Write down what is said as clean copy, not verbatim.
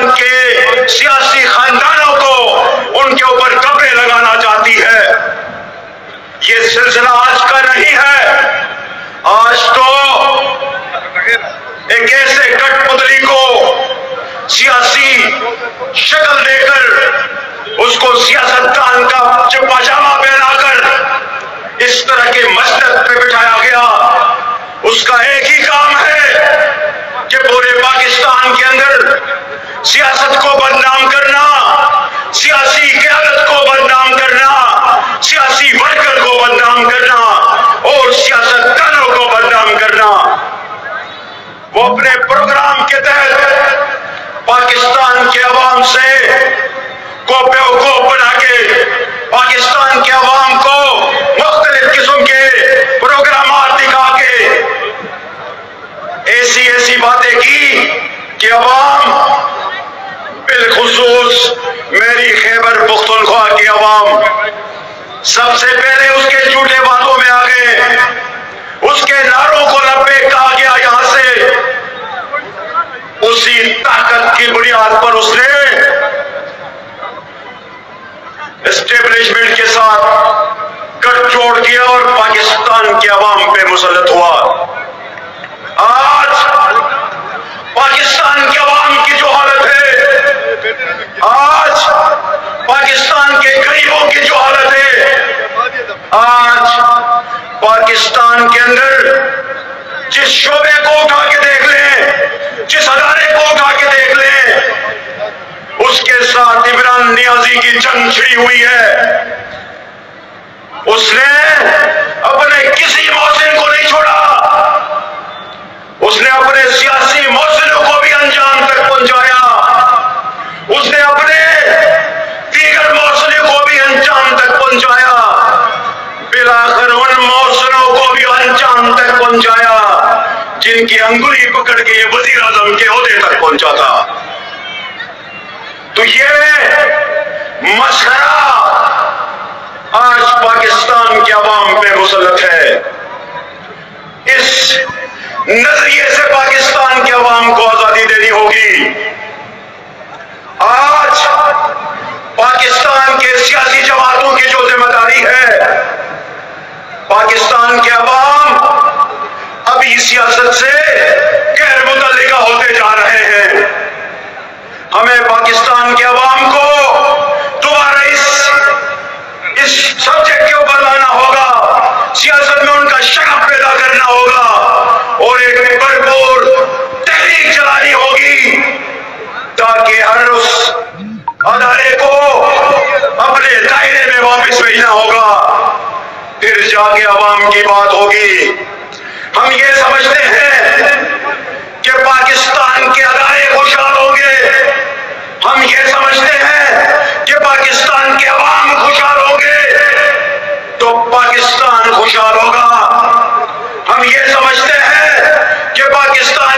پاکستان کے سیاسی خاندانوں کو ان کے اوپر کپڑے لگانا چاہتی ہے۔ یہ سلسلہ آج کا نہیں ہے، آج تو ایک ایسے کٹ پتلی کو سیاسی شکل دے کر اس کو سیاستدان کا پاجامہ پہنا کر اس طرح کے مسند پہ بٹھایا گیا۔ اس کا ایک ہی کام ہے کہ پورے پاکستان کے اندر سیاست کو بدنام کرنا، سیاسی قیادت کو بدنام کرنا، سیاسی ورکر کو بدنام کرنا اور سیاستدانوں کو بدنام کرنا۔ وہ اپنے پروگرام کے تحت پاکستان کے عوام سے کو بیوقوف بنا کے پاکستان کے عوام کو مختلف قسم کے پروگرامات دکھا کے ایسی باتیں کی کہ عوام، بالخصوص میری خیبر پختونخوا کی عوام سب سے پہلے اس کے جھوٹے باتوں میں آ گئے، اس کے نعروں کو لبیک کہا گیا یہاں سے۔ اسی طاقت کی بنیاد پر اس نے اسٹیبلشمنٹ کے ساتھ گٹھ جوڑ کیا اور پاکستان کے عوام پہ مسلط ہوا۔ آج پاکستان کے عوام کی جو حالت ہے، آج پاکستان کے غریبوں کی جو حالت ہے، آج پاکستان کے اندر جس شعبے کو اٹھا کے دیکھ لیں، جس ادارے کو اٹھا کے دیکھ لیں، اس کے ساتھ عمران نیازی کی جنگ چھڑی ہوئی ہے۔ اس نے اپنے کسی محسن کو نہیں چھوڑا، اس نے اپنے سیاسی محسنوں کو بھی انجام تک پہنچایا، اس نے اپنے دیگر محسنوں کو بھی انجام تک پہنچایا، بالآخر ان محسنوں کو بھی انجام تک پہنچایا جن کی انگلی پکڑ کے یہ وزیر اعظم کے عہدے تک پہنچا تھا۔ تو یہ مسخرہ آج پاکستان کے عوام پہ مسلط ہے۔ اس نظریے سے پاکستان کے عوام کو آزادی دینی ہوگی۔ آج پاکستان کے سیاسی جماعتوں کی جو ذمہ داری ہے، پاکستان کے عوام ابھی سیاست سے غیر متعلقہ ہوتے جا رہے ہیں۔ ہمیں پاکستان کے عوام کو دوبارہ اس سبجیکٹ کے اوپر لانا ہوگا، سیاست میں ان کا شغف پیدا کرنا ہوگا اور ایک بھرپور تحریک چلانی ہوگی تاکہ ہر اس ادارے کو اپنے دائرے میں واپس بھیجنا ہوگا، پھر جا کے عوام کی بات ہوگی۔ ہم یہ سمجھتے ہیں کہ پاکستان کے ادارے خوشحال ہوں گے، ہم یہ سمجھتے ہیں کہ پاکستان کے عوام خوشحال ہوں گے تو پاکستان خوشحال ہوگا۔ ہم یہ سمجھتے ہیں کہ پاکستان